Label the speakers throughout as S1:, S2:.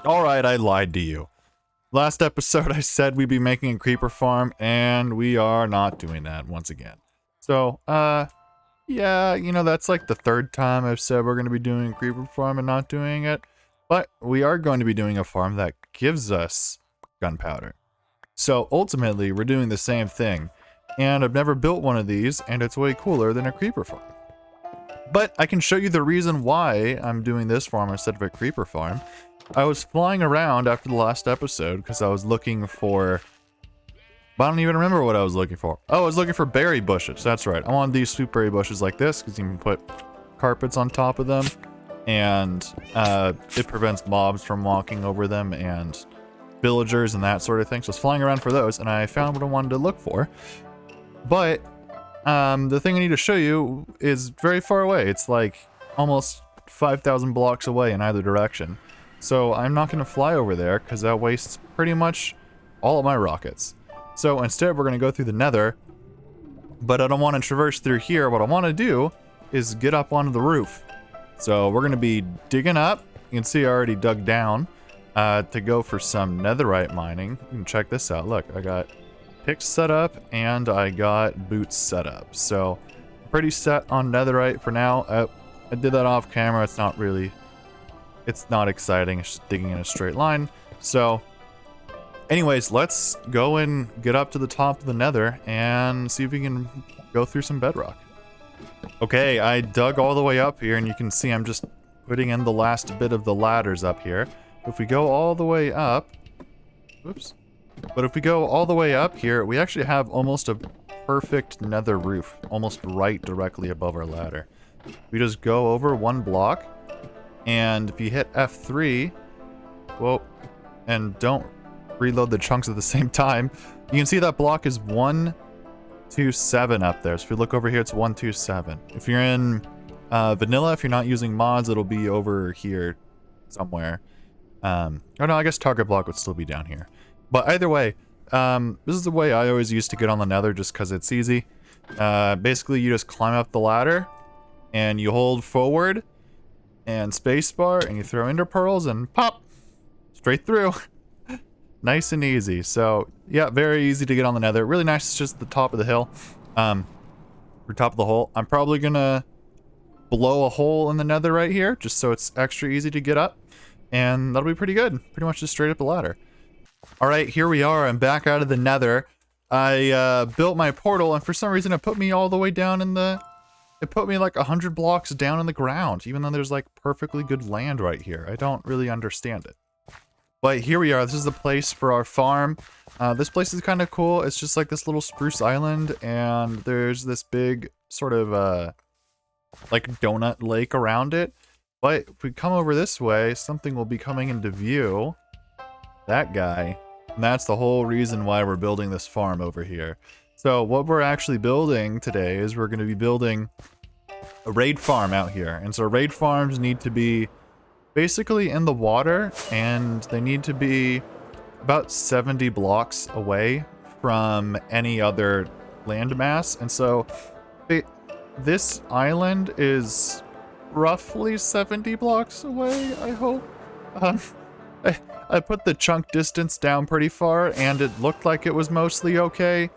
S1: Alright, I lied to you. Last episode I said we'd be making a creeper farm, and we are not doing that once again. So, yeah, you know, that's like the third time I've said we're going to be doing a creeper farm and not doing it. But we are going to be doing a farm that gives us gunpowder. So ultimately, we're doing the same thing. And I've never built one of these, and it's way cooler than a creeper farm. But I can show you the reason why I'm doing this farm instead of a creeper farm. I was flying around after the last episode because I was looking for... I don't even remember what I was looking for. Oh, I was looking for berry bushes. That's right. I wanted these sweet berry bushes like this because you can put carpets on top of them. And it prevents mobs from walking over them and villagers and that sort of thing. So I was flying around for those and I found what I wanted to look for. But the thing I need to show you is very far away. It's like almost 5,000 blocks away in either direction. So I'm not going to fly over there because that wastes pretty much all of my rockets. So instead we're going to go through the nether, but I don't want to traverse through here. What I want to do is get up onto the roof. So we're going to be digging up. You can see I already dug down to go for some netherite mining. You can check this out. Look, I got picks set up and I got boots set up. So pretty set on netherite for now. I did that off camera. It's not exciting. It's just digging in a straight line. So anyways, let's go and get up to the top of the nether and see if we can go through some bedrock. Okay, I dug all the way up here and you can see I'm just putting in the last bit of the ladders up here. If we go all the way up, whoops. But if we go all the way up here, we actually have almost a perfect nether roof, almost right directly above our ladder. We just go over one block. And if you hit F3, whoa, and don't reload the chunks at the same time, you can see that block is 127 up there. So if you look over here, it's 127. If you're in vanilla, if you're not using mods, it'll be over here somewhere. Oh no, I guess target block would still be down here. But either way, this is the way I always used to get on the nether just because it's easy. Basically, you just climb up the ladder and you hold forward and spacebar, and you throw ender pearls and pop straight through. Nice and easy. So yeah, very easy to get on the nether. Really nice. It's just the top of the hill, or top of the hole. I'm probably gonna blow a hole in the nether right here just so it's extra easy to get up, and that'll be pretty good. Pretty much just straight up the ladder. All right, here we are. I'm back out of the nether. I built my portal, and for some reason it put me all the way down in the... It put me like 100 blocks down in the ground, even though there's like perfectly good land right here. I don't really understand it. But here we are. This is the place for our farm. This place is kind of cool. It's just like this little spruce island, and there's this big sort of like donut lake around it. But if we come over this way, something will be coming into view. That guy. And that's the whole reason why we're building this farm over here. So what we're actually building today is we're going to be building a raid farm out here. And so raid farms need to be basically in the water, and they need to be about 70 blocks away from any other landmass. And so this island is roughly 70 blocks away, I hope. I put the chunk distance down pretty far, and it looked like it was mostly okay.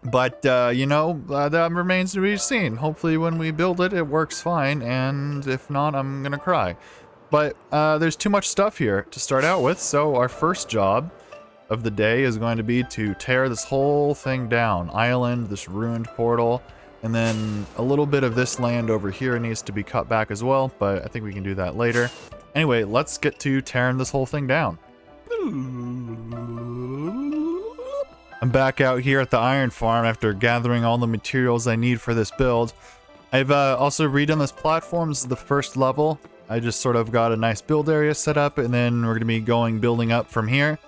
S1: But, you know, that remains to be seen. Hopefully when we build it, it works fine, and if not, I'm gonna cry. But there's too much stuff here to start out with, so our first job of the day is going to be to tear this whole thing down. Island, this ruined portal, and then a little bit of this land over here needs to be cut back as well, but I think we can do that later. Anyway, let's get to tearing this whole thing down. I'm back out here at the iron farm after gathering all the materials I need for this build. I've also redone this platform. This is the first level. I just sort of got a nice build area set up, and then we're going to be building up from here.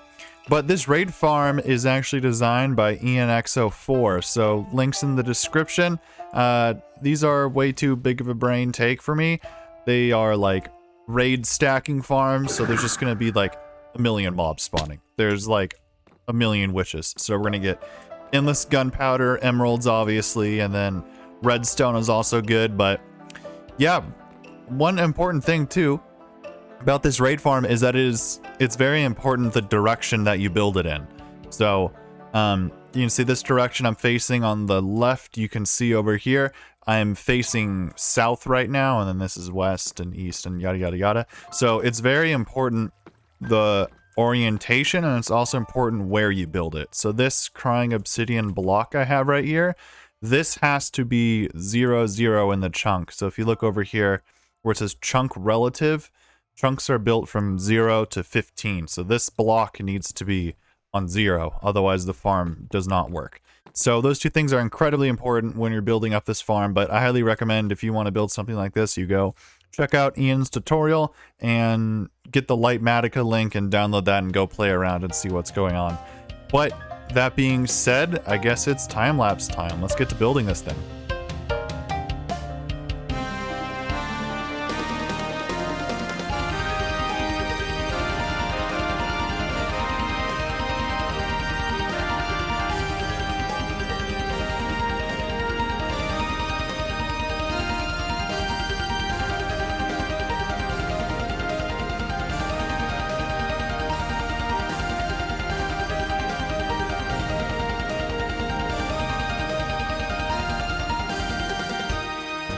S1: But this raid farm is actually designed by ENX04, so links in the description. These are way too big of a brain take for me. They are like raid stacking farms, so there's just going to be like a million mobs spawning. There's like a million witches. So we're going to get endless gunpowder, emeralds obviously, and then redstone is also good. But yeah, one important thing too about this raid farm is that it's very important the direction that you build it in. So you can see this direction I'm facing on the left. You can see over here I'm facing south right now, and then this is west and east and yada yada yada. So it's very important the orientation, and it's also important where you build it. So this crying obsidian block I have right here, this has to be 0, 0 in the chunk. So if you look over here where it says chunk relative, chunks are built from 0 to 15. So this block needs to be on 0, otherwise the farm does not work. So those two things are incredibly important when you're building up this farm, but I highly recommend if you want to build something like this, you go check out Ian's tutorial and get the Lightmatica link and download that and go play around and see what's going on. But that being said, I guess it's time-lapse time. Let's get to building this thing.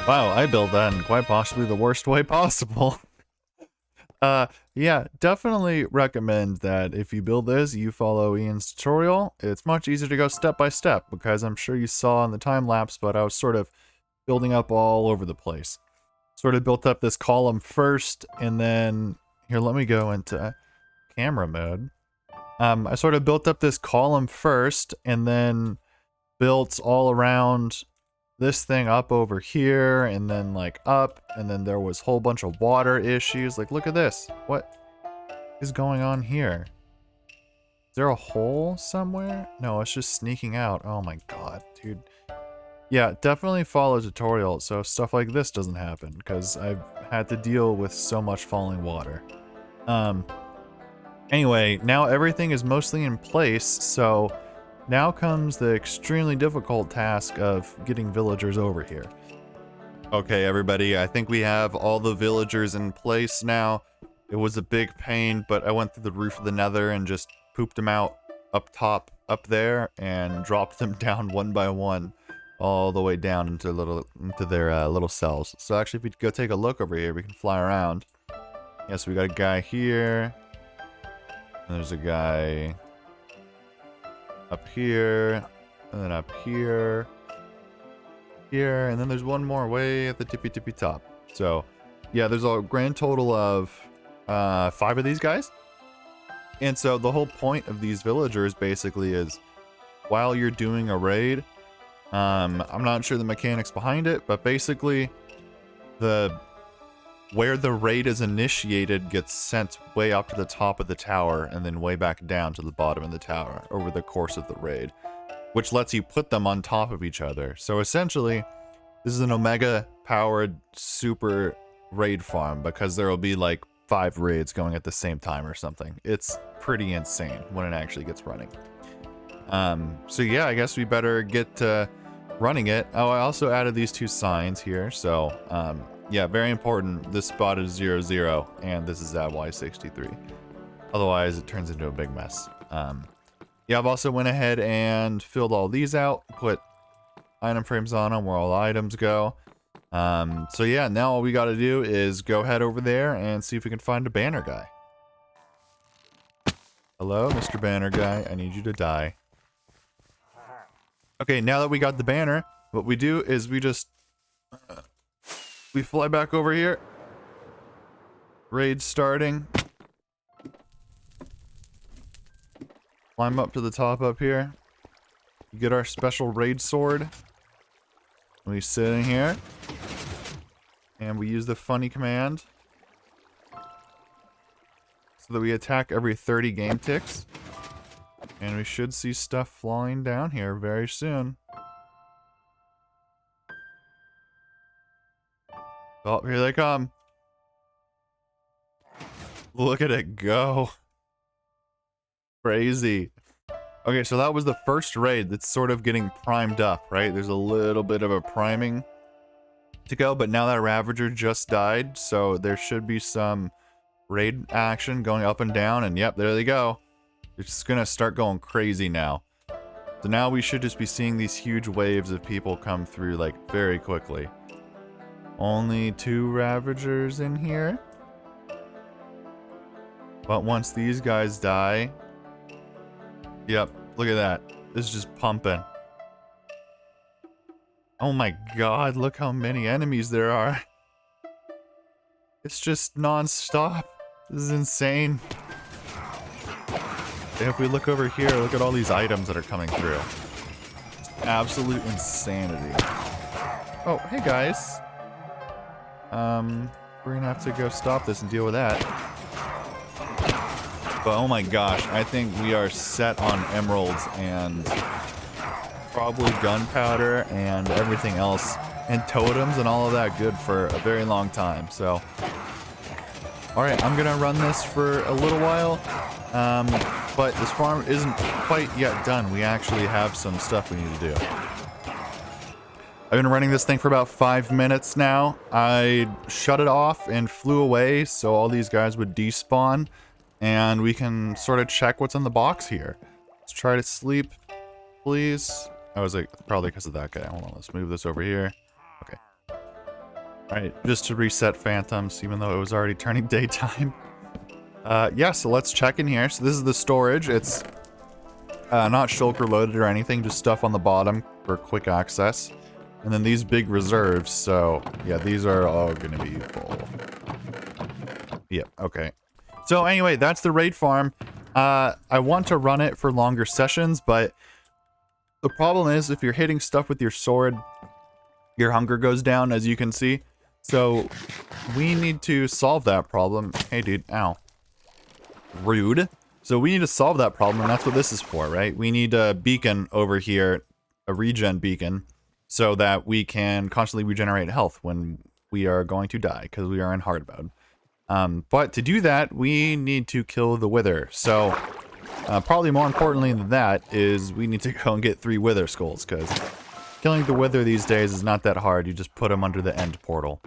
S1: Wow, I built that in quite possibly the worst way possible. Yeah, definitely recommend that if you build this, you follow Ian's tutorial. It's much easier to go step by step, because I'm sure you saw in the time lapse, but I was sort of building up all over the place. Sort of built up this column first, and then, here, let me go into camera mode. I sort of built up this column first, and then built all around this thing up over here, and then like up, and then there was a whole bunch of water issues. Like, look at this. What is going on here? Is there a hole somewhere? No, it's just sneaking out. Oh my god, dude. Yeah, definitely follow tutorial so stuff like this doesn't happen, because I've had to deal with so much falling water. Anyway, now everything is mostly in place, so now comes the extremely difficult task of getting villagers over here. Okay, everybody, I think we have all the villagers in place now. It was a big pain, but I went through the roof of the nether and just pooped them out up top, up there, and dropped them down one by one, all the way down into their little cells. So actually, if we go take a look over here, we can fly around. Yes, we got a guy here, and there's a guy up here, and then up here, here, and then there's one more way at the tippy top. So yeah, there's a grand total of 5 of these guys. And so the whole point of these villagers basically is, while you're doing a raid, I'm not sure the mechanics behind it, but basically where the raid is initiated gets sent way up to the top of the tower and then way back down to the bottom of the tower over the course of the raid, which lets you put them on top of each other. So essentially, this is an Omega powered super raid farm, because there will be like 5 raids going at the same time or something. It's pretty insane when it actually gets running. So yeah, I guess we better get running it. Oh, I also added these 2 signs here, so yeah, very important. This spot is 0, 0, and this is at Y63. Otherwise, it turns into a big mess. Yeah, I've also went ahead and filled all these out, put item frames on them where all the items go. So yeah, now all we got to do is go head over there and see if we can find a banner guy. Hello, Mr. Banner Guy. I need you to die. Okay, now that we got the banner, what we do is we just we fly back over here. Raid starting. Climb up to the top up here. We get our special raid sword. We sit in here. And we use the funny command. So that we attack every 30 game ticks. And we should see stuff flying down here very soon. Oh, here they come. Look at it go. Crazy. Okay, so that was the first raid that's sort of getting primed up, right? There's a little bit of a priming to go, but now that Ravager just died, so there should be some raid action going up and down, and yep, there they go. It's just gonna start going crazy now. So now we should just be seeing these huge waves of people come through like very quickly. Only 2 Ravagers in here. But once these guys die, yep, look at that. This is just pumping. Oh my god, look how many enemies there are. It's just non-stop. This is insane. And if we look over here, look at all these items that are coming through. It's absolute insanity. Oh, hey guys. We're gonna have to go stop this and deal with that. But oh my gosh, I think we are set on emeralds and probably gunpowder and everything else, and totems and all of that good for a very long time. So, all right, I'm gonna run this for a little while, but this farm isn't quite yet done. We actually have some stuff we need to do. I've been running this thing for about 5 minutes now. I shut it off and flew away so all these guys would despawn, and we can sort of check what's in the box here. Let's try to sleep, please. I was like, probably because of that guy. Hold on, let's move this over here. Okay. Alright, just to reset phantoms, even though it was already turning daytime. Yeah, so let's check in here. So this is the storage. It's not shulker loaded or anything, just stuff on the bottom for quick access. And then these big reserves, so yeah, these are all gonna be full. Yep, okay. So anyway, that's the raid farm. I want to run it for longer sessions, but the problem is if you're hitting stuff with your sword, your hunger goes down, as you can see. So we need to solve that problem. Hey dude, ow. Rude. So we need to solve that problem, and that's what this is for, right? We need a beacon over here, a regen beacon, so that we can constantly regenerate health when we are going to die, because we are in hard mode. But to do that, we need to kill the Wither. So probably more importantly than that is we need to go and get 3 Wither skulls, because killing the Wither these days is not that hard. You just put them under the end portal.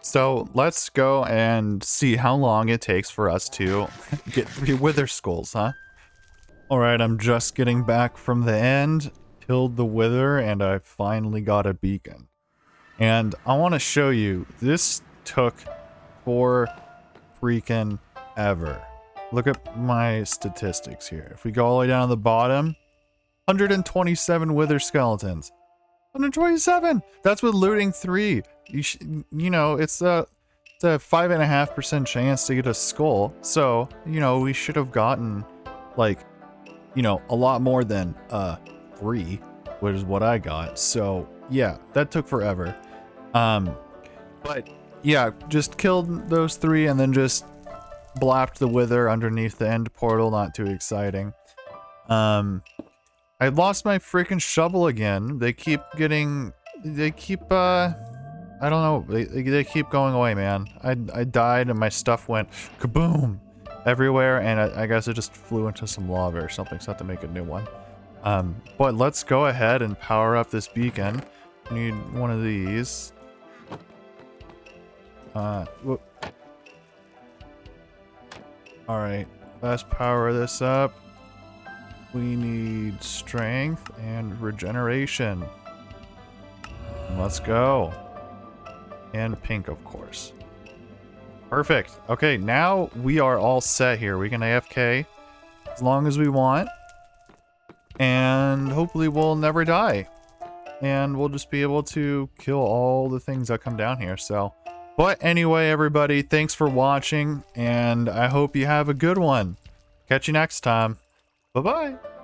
S1: So let's go and see how long it takes for us to get 3 Wither skulls, huh? Alright, I'm just getting back from the end. Killed the Wither, and I finally got a beacon. And I want to show you, this took 4 freaking ever. Look at my statistics here. If we go all the way down to the bottom, 127 Wither skeletons. 127! That's with looting 3. You know, it's a 5.5% chance to get a skull. So, you know, we should have gotten, like, you know, a lot more than 3, which is what I got. So, yeah, that took forever. But yeah, just killed those 3 and then just blapped the Wither underneath the end portal. Not too exciting. I lost my freaking shovel again. They keep, I don't know, they keep going away, man. I died and my stuff went kaboom everywhere, and I guess it just flew into some lava or something, so I have to make a new one. But let's go ahead and power up this beacon. We need one of these. Alright, let's power this up. We need strength and regeneration. Let's go. And pink, of course. Perfect. Okay, now we are all set here. We can AFK as long as we want. And hopefully we'll never die. And we'll just be able to kill all the things that come down here, so. But anyway, everybody, thanks for watching, and I hope you have a good one. Catch you next time. Bye-bye.